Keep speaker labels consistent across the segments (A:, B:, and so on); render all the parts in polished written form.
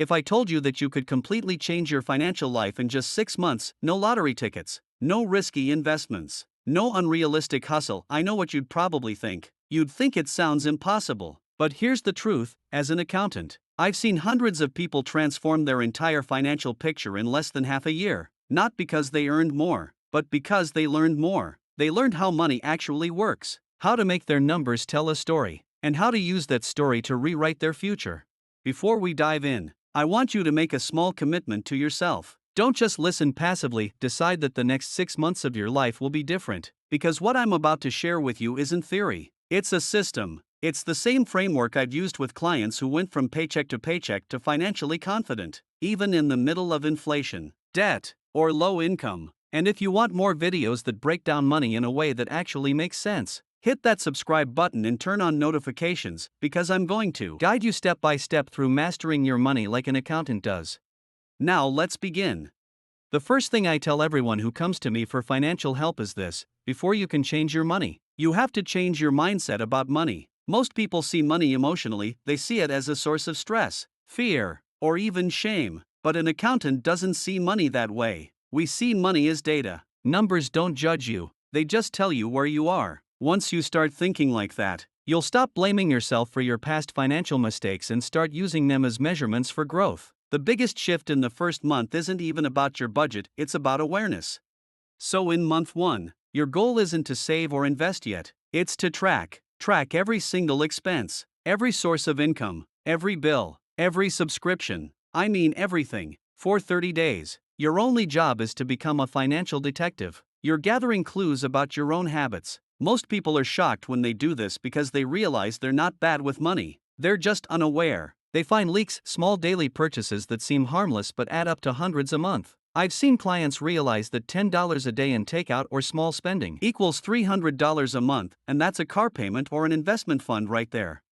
A: If I told you that you could completely change your financial life in just 6 months, no lottery tickets, no risky investments, no unrealistic hustle, I know what you'd probably think. You'd think it sounds impossible. But here's the truth: as an accountant, I've seen hundreds of people transform their entire financial picture in less than half a year. Not because they earned more, but because they learned more. They learned how money actually works, how to make their numbers tell a story, and how to use that story to rewrite their future. Before we dive in, I want you to make a small commitment to yourself. Don't just listen passively, decide that the next 6 months of your life will be different. Because what I'm about to share with you isn't theory, it's a system. It's the same framework I've used with clients who went from paycheck to paycheck to financially confident, even in the middle of inflation, debt, or low income. And if you want more videos that break down money in a way that actually makes sense, hit that subscribe button and turn on notifications, because I'm going to guide you step by step through mastering your money like an accountant does. Now let's begin. The first thing I tell everyone who comes to me for financial help is this: before you can change your money, you have to change your mindset about money. Most people see money emotionally, they see it as a source of stress, fear, or even shame. But an accountant doesn't see money that way. We see money as data. Numbers don't judge you, they just tell you where you are. Once you start thinking like that, you'll stop blaming yourself for your past financial mistakes and start using them as measurements for growth. The biggest shift in the first month isn't even about your budget, it's about awareness. So in month 1, your goal isn't to save or invest yet, it's to track every single expense, every source of income, every bill, every subscription. I mean everything, for 30 days. Your only job is to become a financial detective. You're gathering clues about your own habits. Most people are shocked when they do this because they realize they're not bad with money, they're just unaware. They find leaks, small daily purchases that seem harmless but add up to hundreds a month. I've seen clients realize that $10 a day in takeout or small spending equals $300 a month, and that's a car payment or an investment fund right there.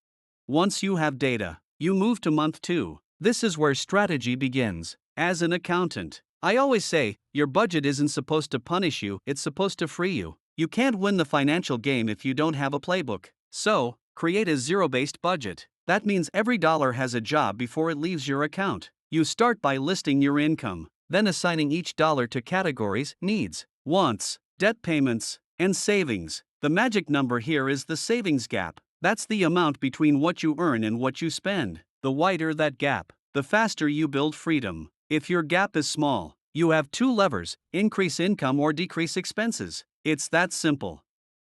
A: Once you have data, you move to month 2. This is where strategy begins. As an accountant, I always say, your budget isn't supposed to punish you, it's supposed to free you. You can't win the financial game if you don't have a playbook. So, create a zero-based budget. That means every dollar has a job before it leaves your account. You start by listing your income, then assigning each dollar to categories: needs, wants, debt payments, and savings. The magic number here is the savings gap. That's the amount between what you earn and what you spend. The wider that gap, the faster you build freedom. If your gap is small, you have 2 levers: increase income or decrease expenses. It's that simple.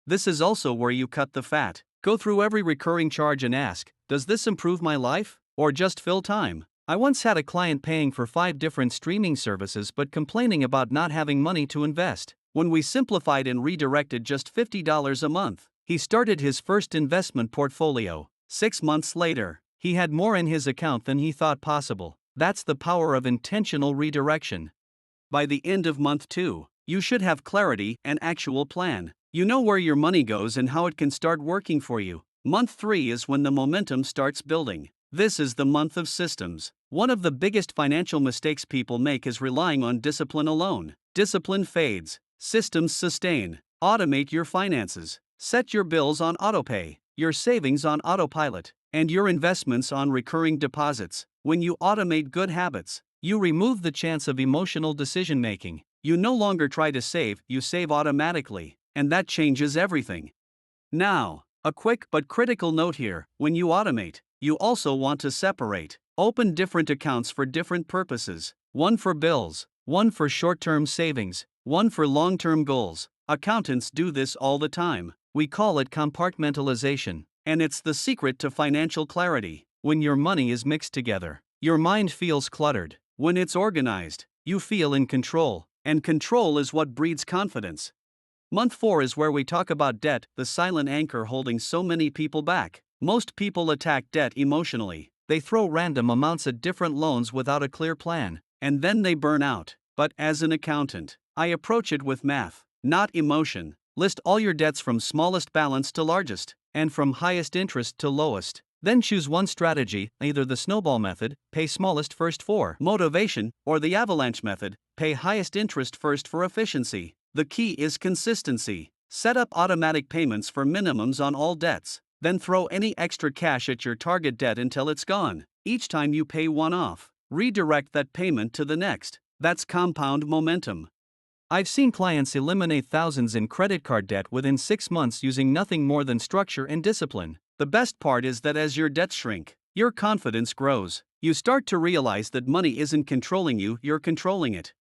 A: This is also where you cut the fat. Go through every recurring charge and ask, does this improve my life, or just fill time? I once had a client paying for 5 different streaming services but complaining about not having money to invest. When we simplified and redirected just $50 a month, he started his first investment portfolio. 6 months later, he had more in his account than he thought possible. That's the power of intentional redirection. By the end of month 2, you should have clarity and actual plan. You know where your money goes and how it can start working for you. Month 3 is when the momentum starts building. This is the month of systems. One of the biggest financial mistakes people make is relying on discipline alone. Discipline fades, systems sustain. Automate your finances. Set your bills on autopay, your savings on autopilot, and your investments on recurring deposits. When you automate good habits, you remove the chance of emotional decision making. You no longer try to save, you save automatically. And that changes everything. Now, a quick but critical note here: when you automate, you also want to separate. Open different accounts for different purposes. One for bills, one for short-term savings, one for long-term goals. Accountants do this all the time. We call it compartmentalization, and it's the secret to financial clarity. When your money is mixed together, your mind feels cluttered. When it's organized, you feel in control, and control is what breeds confidence. Month 4 is where we talk about debt, the silent anchor holding so many people back. Most people attack debt emotionally. They throw random amounts at different loans without a clear plan, and then they burn out. But as an accountant, I approach it with math, not emotion. List all your debts from smallest balance to largest, and from highest interest to lowest. Then choose one strategy, either the snowball method, pay smallest first for motivation, or the avalanche method, pay highest interest first for efficiency. The key is consistency. Set up automatic payments for minimums on all debts, then throw any extra cash at your target debt until it's gone. Each time you pay one off, redirect that payment to the next. That's compound momentum. I've seen clients eliminate thousands in credit card debt within 6 months using nothing more than structure and discipline. The best part is that as your debts shrink, your confidence grows. You start to realize that money isn't controlling you, you're controlling it.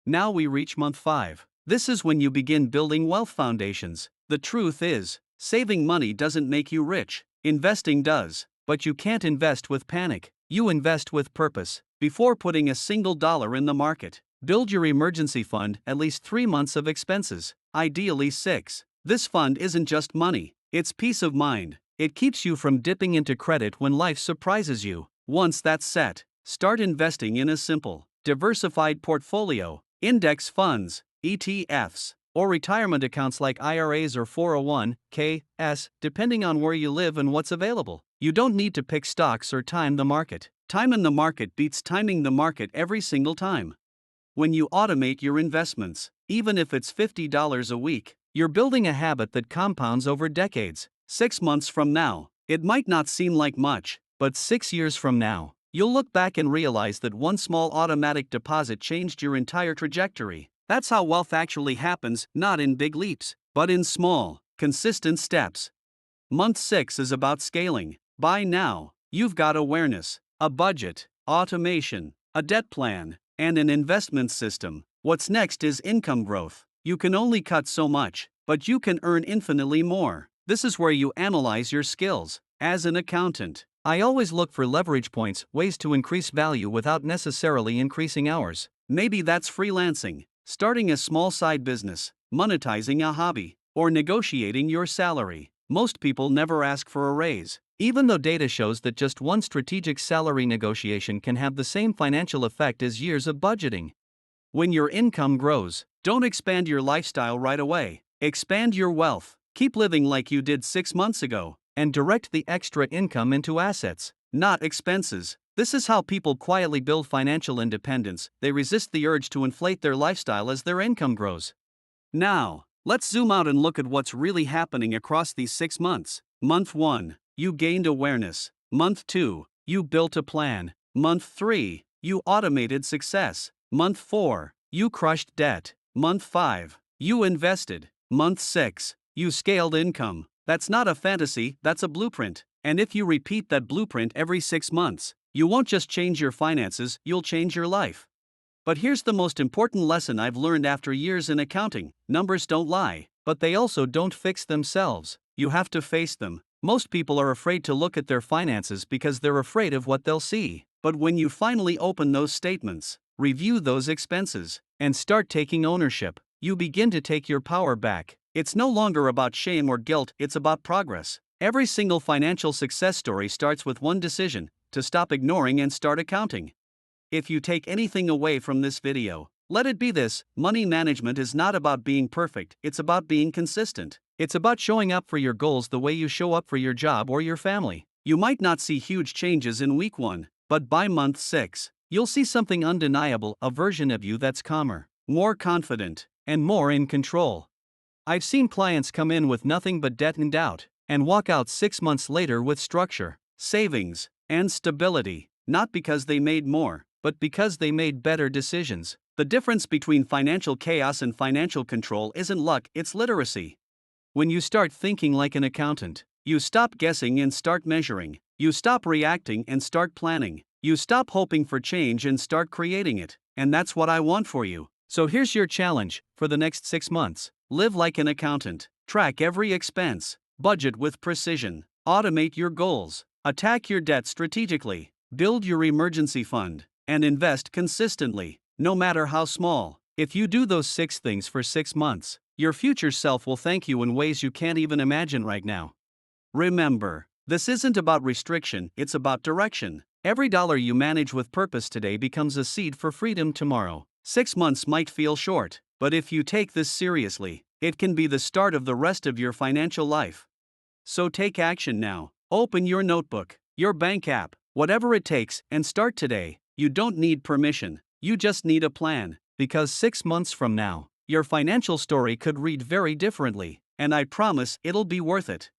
A: Now we reach month 5. This is when you begin building wealth foundations. The truth is, saving money doesn't make you rich, investing does. But you can't invest with panic, you invest with purpose. Before putting a single dollar in the market, build your emergency fund, at least 3 months of expenses, ideally 6. This fund isn't just money, it's peace of mind. It keeps you from dipping into credit when life surprises you. Once that's set, start investing in a simple, diversified portfolio, index funds, ETFs, or retirement accounts like IRAs or 401(k)s, depending on where you live and what's available. You don't need to pick stocks or time the market. Time in the market beats timing the market every single time. When you automate your investments, even if it's $50 a week, you're building a habit that compounds over decades. 6 months from now, it might not seem like much, but 6 years from now, you'll look back and realize that one small automatic deposit changed your entire trajectory. That's how wealth actually happens, not in big leaps, but in small, consistent steps. Month 6 is about scaling. By now, you've got awareness, a budget, automation, a debt plan, and an investment system. What's next is income growth. You can only cut so much, but you can earn infinitely more. This is where you analyze your skills. As an accountant, I always look for leverage points, ways to increase value without necessarily increasing hours. Maybe that's freelancing, starting a small side business, monetizing a hobby, or negotiating your salary. Most people never ask for a raise, even though data shows that just one strategic salary negotiation can have the same financial effect as years of budgeting. When your income grows, don't expand your lifestyle right away. Expand your wealth. Keep living like you did 6 months ago, and direct the extra income into assets, not expenses. This is how people quietly build financial independence. They resist the urge to inflate their lifestyle as their income grows. Now, let's zoom out and look at what's really happening across these 6 months. Month 1, you gained awareness. Month 2, you built a plan. Month 3, you automated success. Month 4, you crushed debt. Month 5, you invested. Month 6, you scaled income. That's not a fantasy, that's a blueprint. And if you repeat that blueprint every 6 months, you won't just change your finances, you'll change your life. But here's the most important lesson I've learned after years in accounting: numbers don't lie, but they also don't fix themselves. You have to face them. Most people are afraid to look at their finances because they're afraid of what they'll see. But when you finally open those statements, review those expenses, and start taking ownership, you begin to take your power back. It's no longer about shame or guilt, it's about progress. Every single financial success story starts with one decision: to stop ignoring and start accounting. If you take anything away from this video, let it be this: money management is not about being perfect, it's about being consistent. It's about showing up for your goals the way you show up for your job or your family. You might not see huge changes in week 1, but by month 6, you'll see something undeniable: a version of you that's calmer, more confident, and more in control. I've seen clients come in with nothing but debt and doubt, and walk out 6 months later with structure, savings, and stability, not because they made more, but because they made better decisions. The difference between financial chaos and financial control isn't luck, it's literacy. When you start thinking like an accountant, you stop guessing and start measuring. You stop reacting and start planning. You stop hoping for change and start creating it. And that's what I want for you. So here's your challenge for the next 6 months. Live like an accountant. Track every expense. Budget with precision. Automate your goals. Attack your debt strategically. Build your emergency fund. And invest consistently, no matter how small. If you do those 6 things for 6 months, your future self will thank you in ways you can't even imagine right now. Remember, this isn't about restriction, it's about direction. Every dollar you manage with purpose today becomes a seed for freedom tomorrow. 6 months might feel short, but if you take this seriously, it can be the start of the rest of your financial life. So take action now. Open your notebook, your bank app, whatever it takes, and start today. You don't need permission, you just need a plan. Because 6 months from now, your financial story could read very differently, and I promise it'll be worth it.